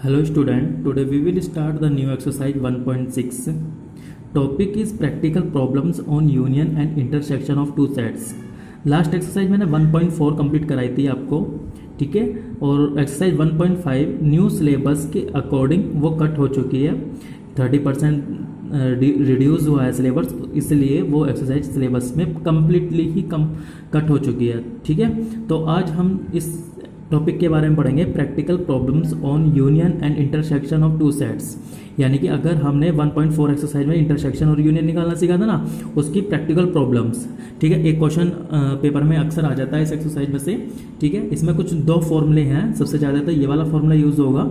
Hello student, today we will start the new exercise 1.6. Topic is practical problems on union and intersection of two sets. Last exercise मैंने 1.4 complete कराई थी आपको, ठीक है। और exercise 1.5 new syllabus के according वो कट हो चुकी है, 30% रिड्यूस हुआ है सिलेबस, इसलिए वो एक्सरसाइज सिलेबस में कम्प्लीटली ही कट हो चुकी है, ठीक है। तो आज हम इस टॉपिक के बारे में पढ़ेंगे, practical problems on union and intersection of two sets. यानी कि अगर हमने 1.4 एक्सरसाइज में इंटरसेक्शन और यूनियन निकालना सीखा था ना, उसकी प्रैक्टिकल प्रॉब्लम्स, ठीक है। एक क्वेश्चन पेपर में अक्सर आ जाता है इस एक्सरसाइज में से, ठीक है। इसमें कुछ दो फॉर्मूले हैं, सबसे ज़्यादा तो ये वाला फॉर्मूला यूज़ होगा।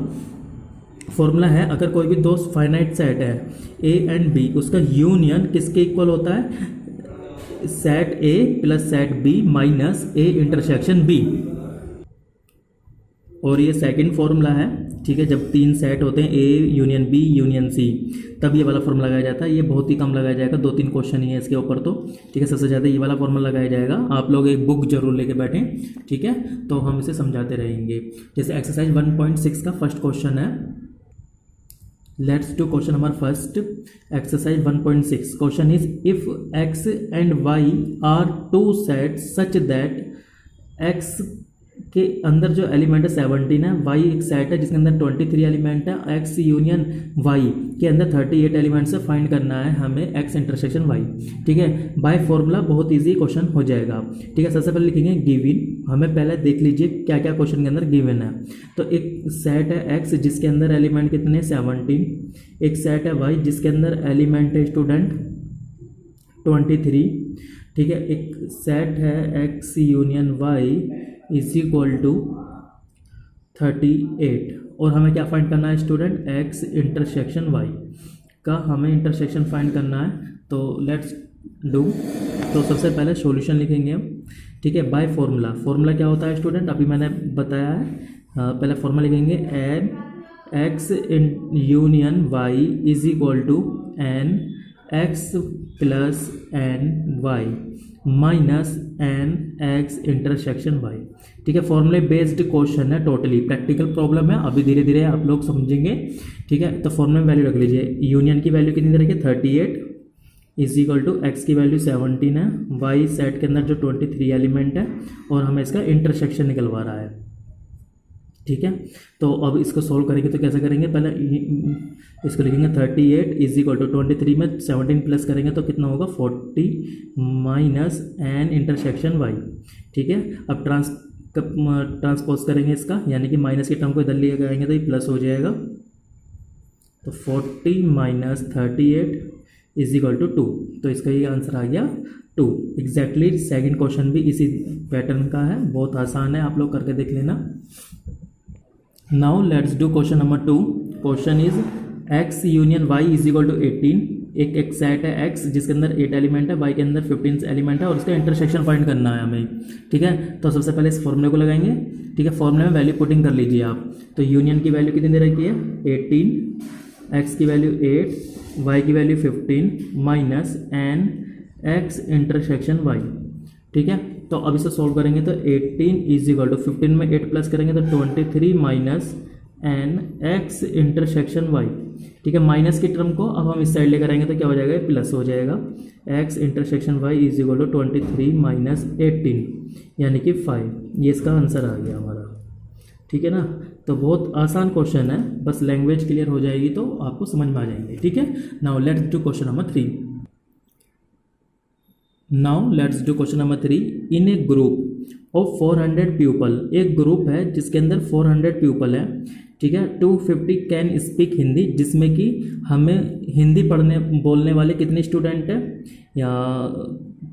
फॉर्मूला है, अगर कोई भी दो फाइनाइट सेट है ए एंड बी, उसका यूनियन किसके इक्वल होता है? Set A plus set B minus A intersection B. और ये सेकंड फॉर्मूला है, ठीक है। जब तीन सेट होते हैं A union B union C, तब ये वाला फॉर्मूला लगाया जाता है। ये बहुत ही कम लगाया जाएगा, 2-3 क्वेश्चन ही है इसके ऊपर तो, ठीक है। सबसे ज़्यादा ये वाला फॉर्मूला लगाया जाएगा। आप लोग एक बुक जरूर लेके बैठें, ठीक है, तो हम इसे समझाते रहेंगे। जैसे एक्सरसाइज 1.6 का फर्स्ट क्वेश्चन है, let's do question number first. Exercise 1.6 question is if X and Y are two set such that X के अंदर जो एलिमेंट है 17 है, वाई एक सेट है जिसके अंदर 23 एलिमेंट है, एक्स यूनियन वाई के अंदर 38 एलिमेंट्स है, फाइंड करना है हमें एक्स इंटरसेक्शन वाई, ठीक है। बाय फॉर्मूला बहुत इजी क्वेश्चन हो जाएगा, ठीक है। सबसे पहले लिखेंगे गिवन। हमें पहले देख लीजिए क्या क्या क्वेश्चन के अंदर गिवन है। तो एक सेट है एक्स जिसके अंदर एलिमेंट कितने 17, एक सेट है वाई जिसके अंदर एलिमेंट है स्टूडेंट 23, ठीक है। एक सेट है X union Y is equal to 38, और हमें क्या फाइंड करना है स्टूडेंट? एक्स इंटरसेक्शन वाई का हमें इंटरसेक्शन फाइंड करना है। तो लेट्स डू। तो सबसे पहले सॉल्यूशन लिखेंगे हम, ठीक है, बाय फॉर्मूला। फॉर्मूला क्या होता है स्टूडेंट? अभी मैंने बताया है। पहले फॉर्मूला लिखेंगे n X union Y is equal to n X plus n Y minus n X intersection Y, ठीक है। फॉर्मूले बेस्ड क्वेश्चन है, टोटली प्रैक्टिकल प्रॉब्लम है, अभी धीरे धीरे आप लोग समझेंगे, ठीक है। तो फॉर्मूले में वैल्यू रख लीजिए। यूनियन की वैल्यू कितनी रखिए 38 इज इक्वल टू एक्स की वैल्यू 17 है, वाई सेट के अंदर जो 23 एलिमेंट है, और हमें इसका इंटरसेक्शन निकलवा रहा है, ठीक है। तो अब इसको सोल्व करेंगे तो कैसे करेंगे? पहले इसको लिखेंगे 38 इज इक्वल टू 23 में 17 प्लस करेंगे तो कितना होगा 40 माइनस एन इंटरसेक्शन वाई, ठीक है। अब ट्रांसपोज करेंगे इसका, यानी कि माइनस की टर्म को इधर ले आएंगे तो ये प्लस हो जाएगा। तो 40 माइनस 38 इज इक्वल टू 2, तो इसका ये आंसर आ गया 2। एग्जैक्टली सेकंड क्वेश्चन भी इसी पैटर्न का है, बहुत आसान है, आप लोग करके देख लेना। Now let's do question number 2। Question is X union Y is equal to 18। एक सेट है एक्स जिसके अंदर 8 एलिमेंट है, वाई के अंदर 15 एलिमेंट है, और उसका इंटरसेक्शन फाइंड करना है हमें, ठीक है। तो सबसे पहले इस फॉर्मूले को लगाएंगे, ठीक है। फॉर्मूले में वैल्यू पुटिंग कर लीजिए आप। तो यूनियन की वैल्यू कितनी दे रखी है 18, एक्स की वैल्यू 8, वाई की value 15 minus n X intersection Y, ठीक है। तो अब इसे सोल्व करेंगे तो 18 इज इक्वल टू 15 में 8 प्लस करेंगे तो 23 minus n X intersection Y, ठीक है। माइनस की टर्म को अब हम इस साइड लेकर आएंगे तो क्या हो जाएगा? प्लस हो जाएगा। X intersection Y is equal to 23 minus 18 यानी कि 5। ये इसका आंसर आ गया हमारा, ठीक है ना। तो बहुत आसान क्वेश्चन है, बस लैंग्वेज क्लियर हो जाएगी तो आपको समझ में आ जाएंगे, ठीक है। Now let's do question number 3। Now let's do question number 3। In a group of 400 people, एक ग्रुप है जिसके अंदर 400 पीपल है, ठीक है। 250 कैन स्पीक हिंदी, जिसमें कि हमें हिंदी बोलने वाले कितने स्टूडेंट हैं? या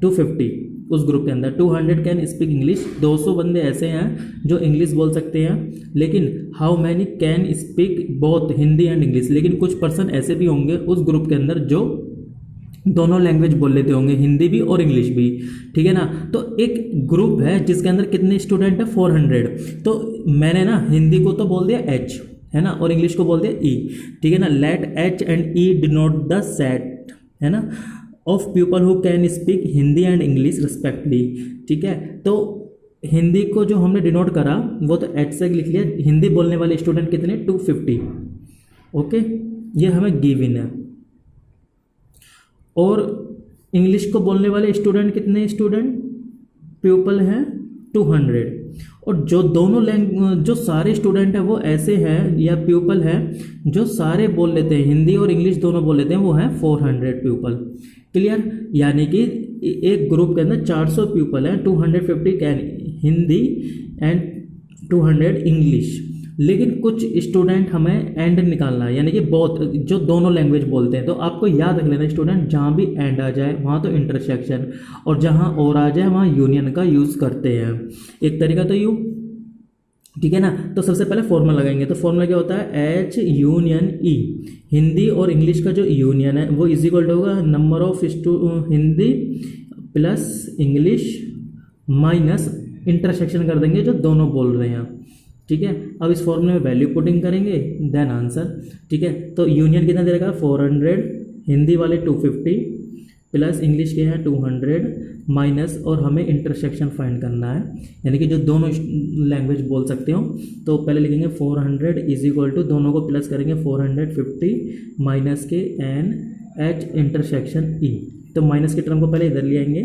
250 उस ग्रुप के अंदर। 200 कैन स्पीक इंग्लिश, 200 बंदे ऐसे हैं जो इंग्लिश बोल सकते हैं, लेकिन how many can speak both Hindi and English, लेकिन कुछ पर्सन ऐसे भी होंगे उस ग्रुप के अंदर जो दोनों लैंग्वेज बोल लेते होंगे, हिंदी भी और इंग्लिश भी, ठीक है ना। तो एक ग्रुप है जिसके अंदर कितने स्टूडेंट है 400। तो मैंने ना हिंदी को तो बोल दिया एच, है ना, और इंग्लिश को बोल दिया ई, ठीक है ना। Let H and E denote the set, है ना, of people who can speak Hindi and English respectively, ठीक है। तो हिंदी को जो हमने डिनोट करा वो तो एच से लिख लिया। हिंदी बोलने वाले स्टूडेंट कितने 250, ओके, ये हमें गिवन है। और इंग्लिश को बोलने वाले स्टूडेंट कितने स्टूडेंट पीपल हैं 200। और जो दोनों जो सारे स्टूडेंट हैं वो ऐसे हैं या पीपल हैं जो सारे बोल लेते हैं, हिंदी और इंग्लिश दोनों बोल लेते हैं, वो हैं 400 पीपल। क्लियर? यानी कि एक ग्रुप के अंदर 400 पीपल हैं, 250 कैन हिंदी एंड 200 इंग्लिश। लेकिन कुछ स्टूडेंट हमें एंड निकालना है, यानी कि बहुत जो दोनों लैंग्वेज बोलते हैं। तो आपको याद रख लेना स्टूडेंट, जहाँ भी एंड आ जाए वहाँ तो इंटरसेक्शन, और जहाँ और आ जाए वहाँ यूनियन का यूज़ करते हैं। एक तरीका तो यू, ठीक है ना। तो सबसे पहले फॉर्मूला लगाएंगे। तो फॉर्मूला क्या होता है, एच यूनियन ई। हिंदी और इंग्लिश का जो यूनियन है वो इज इक्वल टू होगा number of Hindi plus English minus intersection कर देंगे जो दोनों बोल रहे हैं, ठीक है। अब इस फॉर्मूले में वैल्यू पुटिंग करेंगे, देन आंसर, ठीक है। तो यूनियन कितना दे रखा है 400, हिंदी वाले 250 प्लस इंग्लिश के हैं 200 माइनस, और हमें इंटरसेक्शन फाइंड करना है, यानी कि जो दोनों लैंग्वेज बोल सकते हो। तो पहले लिखेंगे 400 इज इक्वल टू, दोनों को प्लस करेंगे 450 माइनस के एन एच इंटरसेक्शन ई। तो माइनस के टर्म को पहले इधर ले आएंगे,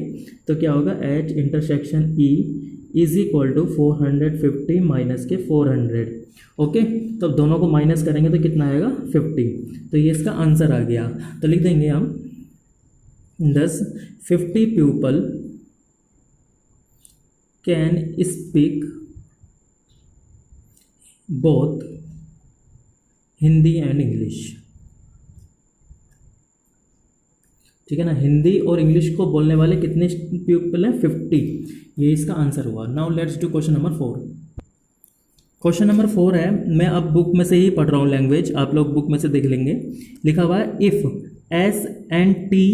तो क्या होगा H intersection E is equal to 450 minus के 400, ओके। तो अब दोनों को माइनस करेंगे तो कितना आएगा 50। तो ये इसका आंसर आ गया। तो लिख देंगे हम 50 people can speak both Hindi and English, ठीक है ना। हिंदी और इंग्लिश को बोलने वाले कितने पीपल हैं 50, ये इसका आंसर हुआ। Now let's do question number 4। Question number 4 है, मैं अब बुक में से ही पढ़ रहा हूँ लैंग्वेज, आप लोग बुक में से देख लेंगे। लिखा हुआ है if S and T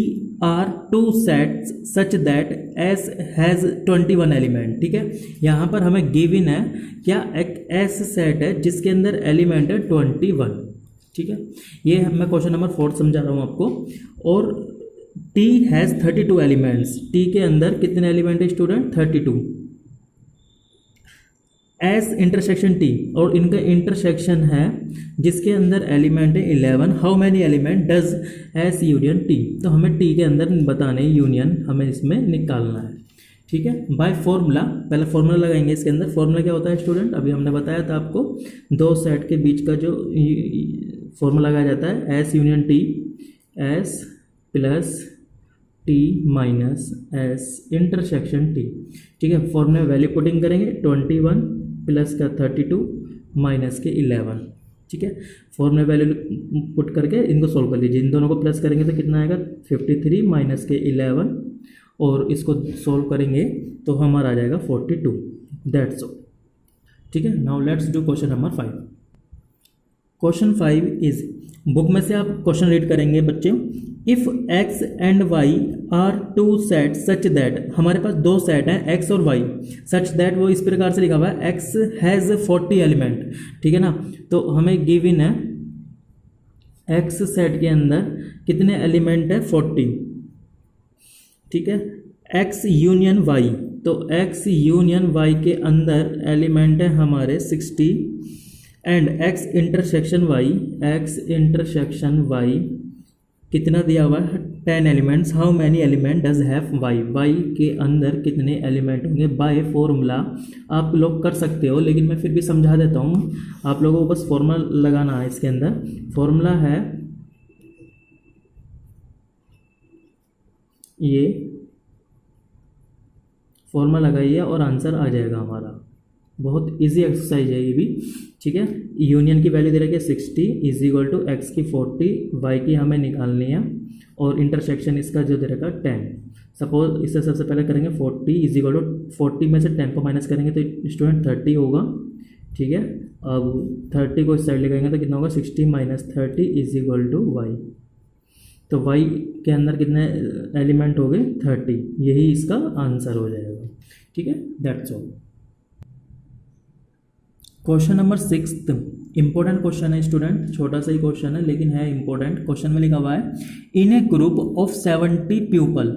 R two sets such that S has 21 element, ठीक है। यहाँ पर हमें गिवन है क्या, एक एस सेट है जिसके अंदर एलिमेंट है 21, ठीक है। ये मैं क्वेश्चन नंबर 4 समझा रहा हूँ आपको। और T हैज़ 32 एलिमेंट्स, T के अंदर कितने एलिमेंट है स्टूडेंट 32। S इंटरसेक्शन T, और इनका इंटरसेक्शन है जिसके अंदर एलिमेंट है 11। How many element does S union T, तो हमें T के अंदर बताने यूनियन हमें इसमें निकालना है, ठीक है। बाय फॉर्मूला, पहले फॉर्मूला लगाएंगे इसके अंदर। फॉर्मूला क्या होता है स्टूडेंट, अभी हमने बताया था आपको, दो सेट के बीच का जो फॉर्मूला लगाया जाता है S union T, S plus T minus S intersection T, ठीक है। फॉर्मूले में वैल्यू पुटिंग करेंगे 21 प्लस का 32 माइनस के 11, ठीक है। फॉर्मूले वैल्यू पुट करके इनको सोल्व कर लीजिए। इन दोनों को प्लस करेंगे तो कितना आएगा 53 माइनस के 11, और इसको सोल्व करेंगे तो हमारा आ जाएगा 42, दैट्स ऑल, ठीक है। Now let's do question number 5। Question 5 is, book में से आप क्वेश्चन रीड करेंगे बच्चे। If X and Y are two set such that, हमारे पास दो सेट हैं एक्स और वाई, सच दैट वो इस प्रकार से लिखा हुआ है एक्स हैज़ 40 एलिमेंट, ठीक है ना। तो हमें गिवन है एक्स सेट के अंदर कितने एलिमेंट है 40, ठीक है। एक्स यूनियन वाई, तो एक्स यूनियन वाई के अंदर एलिमेंट है हमारे 60, and X intersection Y, X intersection Y कितना दिया हुआ है 10 elements. How many element does have Y, Y के अंदर कितने एलिमेंट होंगे। बाय फॉर्मूला आप लोग कर सकते हो, लेकिन मैं फिर भी समझा देता हूँ आप लोगों को, बस फॉर्मूला लगाना है इसके अंदर। फॉर्मूला है ये, फॉर्मूला लगाइए और आंसर आ जाएगा हमारा। बहुत इजी एक्सरसाइज है ये भी, ठीक है। यूनियन की वैल्यू दे रखी है 60 इज इक्वल टू एक्स की 40, वाई की हमें निकालनी है, और इंटरसेक्शन इसका जो दे रखा है 10। सपोज इससे सबसे पहले करेंगे 40 इज इक्वल टू 40 में से 10 को माइनस करेंगे तो स्टूडेंट 30 होगा, ठीक है। अब 30 को इस साइड ले जाएंगे तो कितना होगा 60 minus 30 is equal to Y. तो वाई के अंदर कितने एलिमेंट हो गए 30, यही इसका आंसर हो जाएगा, ठीक है। That's all. Question number 6, important question है स्टूडेंट, छोटा सा ही क्वेश्चन है लेकिन है इंपॉर्टेंट। क्वेश्चन में लिखा हुआ है in a group of 70 people,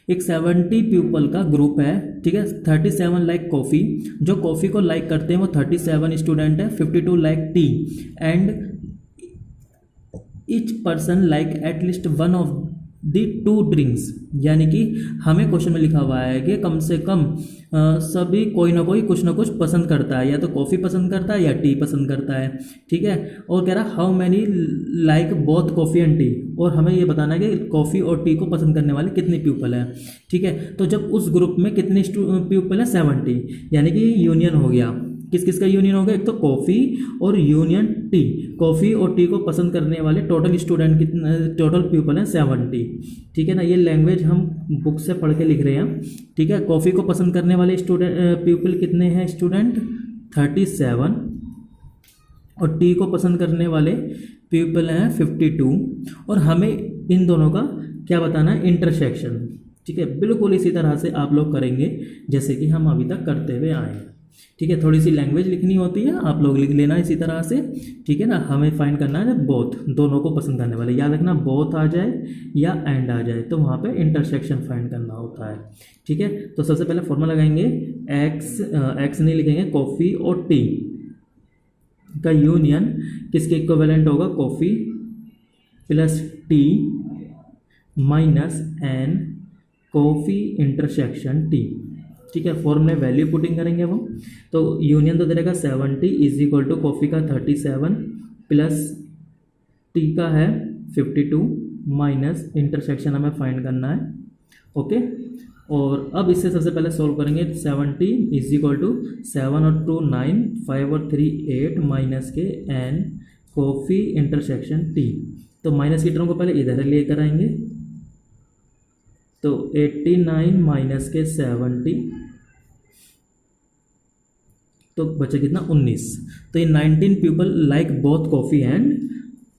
एक 70 पीपल का ग्रुप है, ठीक है। 37 लाइक कॉफ़ी, जो कॉफ़ी को लाइक करते हैं वो 37 स्टूडेंट है। 52 like tea and each person like at least one of the two drinks. यानी कि हमें क्वेश्चन में लिखा हुआ है कि कम से कम सभी कोई ना कोई कुछ ना कुछ पसंद करता है, या तो कॉफ़ी पसंद करता है या टी पसंद करता है, ठीक है। और कह रहा how many like both coffee and T, और हमें ये बताना है कि कॉफ़ी और टी को पसंद करने वाले कितने पीपल हैं, ठीक है। तो जब उस ग्रुप में कितने पीपल हैं 70, यानी कि यूनियन हो गया। किस किस का यूनियन होगा, एक तो कॉफ़ी और यूनियन टी। कॉफ़ी और टी को पसंद करने वाले टोटल स्टूडेंट कितने, टोटल पीपल हैं 70, ठीक है ना। ये लैंग्वेज हम बुक से पढ़ के लिख रहे हैं, ठीक है। कॉफ़ी को पसंद करने वाले स्टूडेंट पीपल कितने हैं स्टूडेंट 37, और टी को पसंद करने वाले पीपल हैं 52। और हमें इन दोनों का क्या बताना है, इंटरसेक्शन, ठीक है। बिल्कुल इसी तरह से आप लोग करेंगे जैसे कि हम अभी तक करते हुए आए हैं, ठीक है। थोड़ी सी लैंग्वेज लिखनी होती है, आप लोग लिख लेना इसी तरह से, ठीक है ना। हमें फाइंड करना है बोथ, दोनों को पसंद करने वाले, याद रखना बोथ आ जाए या एंड आ जाए तो वहाँ पे इंटरसेक्शन फाइंड करना होता है, ठीक है। तो सबसे पहले फॉर्मूला लगाएंगे, एक्स नहीं लिखेंगे, कॉफ़ी और टी का यूनियन किसके इक्विवेलेंट होगा, coffee plus T minus n coffee intersection T, ठीक है। फॉर्मूले वैल्यू पुटिंग करेंगे वो, तो यूनियन तो दे देगा 70 इज इक्वल टू कॉफ़ी का 37 प्लस टी का है 52 माइनस इंटरसेक्शन हमें फाइंड करना है, ओके। और अब इससे सबसे पहले सोल्व करेंगे, 70 इज इक्वल टू 7 और 2 9, 5 और 3 8 माइनस के एन कॉफ़ी इंटरसेक्शन टी। तो माइनस की टर्म को पहले इधर लेकर आएंगे, तो 89 माइनस के 70, तो बचा कितना 19। तो ये 19 people like both coffee and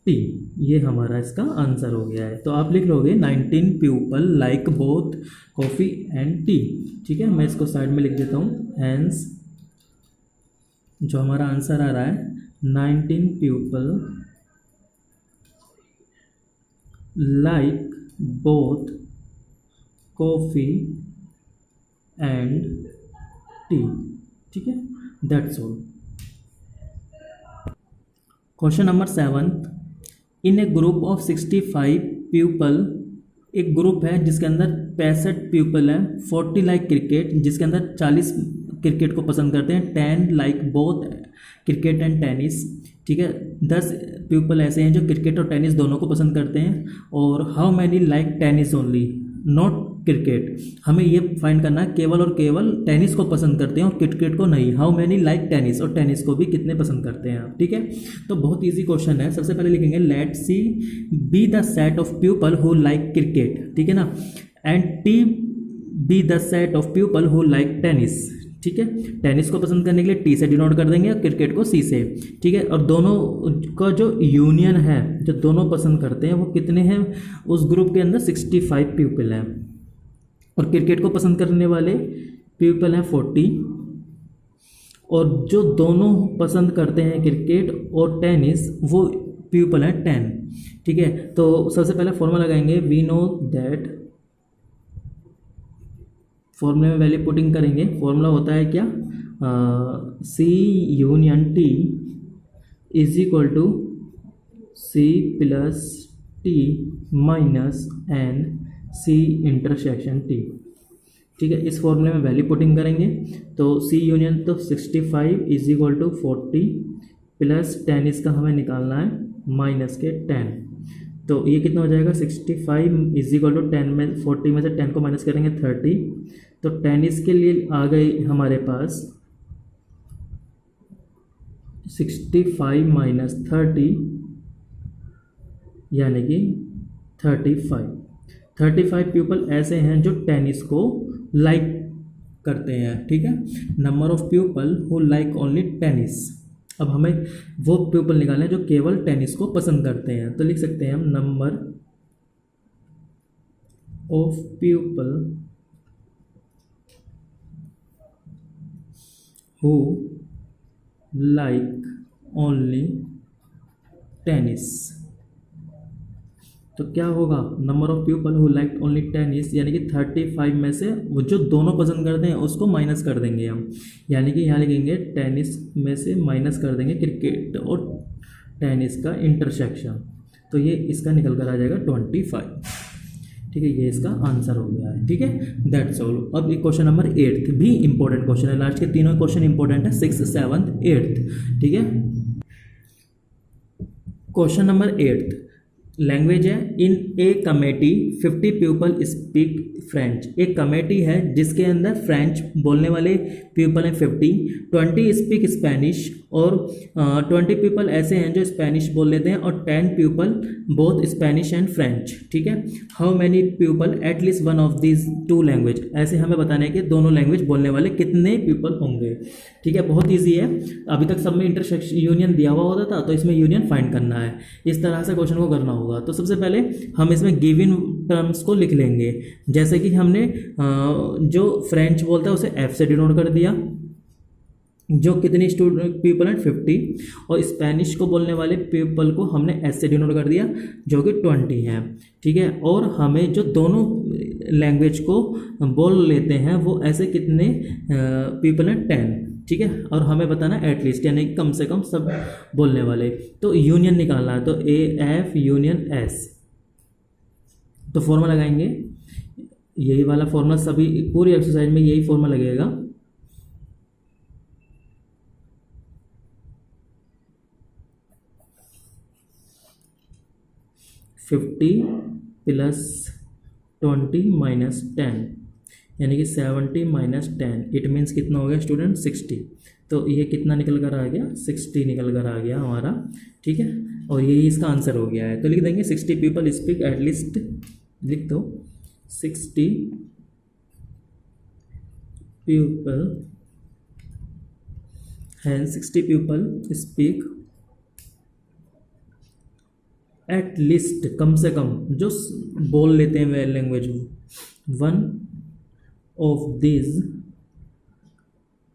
T, ये हमारा इसका आंसर हो गया है। तो आप लिख लोगे 19 people like both coffee and T, ठीक है। मैं इसको साइड में लिख देता हूँ, हैंस जो हमारा आंसर आ रहा है 19 people like both coffee and T, ठीक है। That's all. Question number 7, in a group of 65 people, एक ग्रुप है जिसके अंदर 65 पीपल हैं। 40 लाइक क्रिकेट, जिसके अंदर 40 क्रिकेट को पसंद करते हैं। 10 like both cricket and tennis, ठीक है। 10 पीपल ऐसे हैं जो क्रिकेट और टेनिस दोनों को पसंद करते हैं। और how many like tennis only not cricket, हमें ये फाइंड करना है केवल और केवल टेनिस को पसंद करते हैं और क्रिकेट को नहीं। हाउ मैनी लाइक टेनिस, और टेनिस को भी कितने पसंद करते हैं आप, ठीक है। तो बहुत इजी क्वेश्चन है। सबसे पहले लिखेंगे let C be the set of people who like cricket, ठीक है ना, and T be the set of people who like tennis, ठीक है। टेनिस को पसंद करने के लिए टी से डिनोट कर देंगे और क्रिकेट को सी से, ठीक है। और दोनों का जो यूनियन है, जो दोनों पसंद करते हैं वो कितने हैं उस ग्रुप के अंदर 65 पीपल हैं। और क्रिकेट को पसंद करने वाले पीपल हैं 40, और जो दोनों पसंद करते हैं क्रिकेट और टेनिस वो पीपल हैं 10, ठीक है। तो सबसे पहले फॉर्मूला लगाएंगे, वी नो दैट, फॉर्मूले में वैल्यू पुटिंग करेंगे। फॉर्मूला होता है क्या, C union T is equal to C plus T minus N C intersection T, ठीक है। इस फॉर्मूले में वैल्यू पुटिंग करेंगे, तो सी यूनियन तो 65 is equal to 40 plus tennis का हमें निकालना है माइनस के 10, तो ये कितना हो जाएगा 65 इज इक्वल टू 10 में 40 में से 10 को माइनस करेंगे 30, तो टेनिस के लिए आ गई हमारे पास 65 माइनस 30 यानी कि 35 पीपल ऐसे हैं जो टेनिस को लाइक करते हैं, ठीक है। Number of people who like only tennis, अब हमें वो पीपल निकालने जो केवल टेनिस को पसंद करते हैं, तो लिख सकते हैं हम number of people who like only tennis, तो क्या होगा, number of people who like only tennis, यानी कि 35 में से वो जो दोनों पसंद करते हैं उसको माइनस कर देंगे हम, यानी कि यहाँ लिखेंगे टेनिस में से माइनस कर देंगे क्रिकेट और टेनिस का इंटरसेक्शन, तो ये इसका निकल कर आ जाएगा 25। ठीक है, ये इसका आंसर हो गया है। ठीक है, दैट्स ऑल। अब ये क्वेश्चन नंबर 8 भी इंपॉर्टेंट क्वेश्चन है, लास्ट के तीनों क्वेश्चन इंपॉर्टेंट है, 6, 7, 8। ठीक है, क्वेश्चन नंबर 8 लैंग्वेज है, in a committee 50 people speak French, एक कमेटी है जिसके अंदर फ्रेंच बोलने वाले पीपल हैं 20 स्पीक स्पेनिश, और 20 पीपल ऐसे हैं जो स्पेनिश बोल लेते हैं, और 10 people both Spanish and French. ठीक है, how many people at least one of these 2 language, ऐसे हमें बताना है कि दोनों लैंग्वेज बोलने वाले कितने पीपल होंगे। ठीक है, बहुत ईजी है, अभी तक सब में इंटरसेक्शन यूनियन दिया हुआ होता था, तो इसमें यूनियन फाइंड करना है, इस तरह से क्वेश्चन को करना होगा। तो सबसे पहले हम इसमें गिवन टर्म्स को लिख लेंगे, जैसे कि हमने जो फ्रेंच बोलता है उसे एफ से डिनोट कर दिया, जो कितनी पीपल हैं 50, और स्पेनिश को बोलने वाले पीपल को हमने एस से डिनोट कर दिया जो कि 20 हैं। ठीक है, और हमें जो दोनों लैंग्वेज को बोल लेते हैं वो ऐसे कितने पीपल हैं 10। ठीक है, और हमें बताना एटलीस्ट, यानी कम से कम सब बोलने वाले, तो यूनियन निकालना है, तो ए एफ यूनियन एस, तो फॉर्मूला लगाएंगे, यही वाला फॉर्मूला सभी पूरी एक्सरसाइज में यही फॉर्मूला लगेगा। (50+20 - 10) यानी कि 70 - 10, इट मीन्स कितना हो गया स्टूडेंट 60, तो ये कितना निकल कर आ गया 60 निकल कर आ गया हमारा। ठीक है, और यही इसका आंसर हो गया है, तो लिख देंगे 60 पीपल स्पीक एटलीस्ट, लिख दो 60 पीपल हैं, 60 पीपल स्पीक एट लिस्ट, कम से कम जो बोल लेते हैं वे लैंग्वेज, 1 ऑफ दिस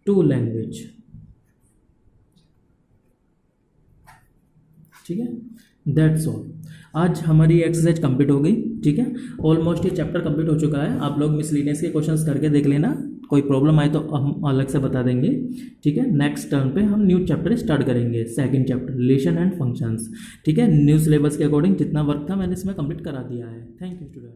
2 लैंग्वेज। ठीक है, दैट्स ऑल। आज हमारी एक्सरसाइज कंप्लीट हो गई। ठीक है, ऑलमोस्ट ये चैप्टर कंप्लीट हो चुका है, आप लोग मिसलिनियस के क्वेश्चंस करके देख लेना, कोई प्रॉब्लम आए तो हम अलग से बता देंगे। ठीक है, नेक्स्ट टर्न पे हम न्यू चैप्टर स्टार्ट करेंगे, second chapter relation and functions. ठीक है, न्यू सिलेबस के अकॉर्डिंग जितना वर्क था मैंने इसमें कंप्लीट करा दिया है। Thank you student.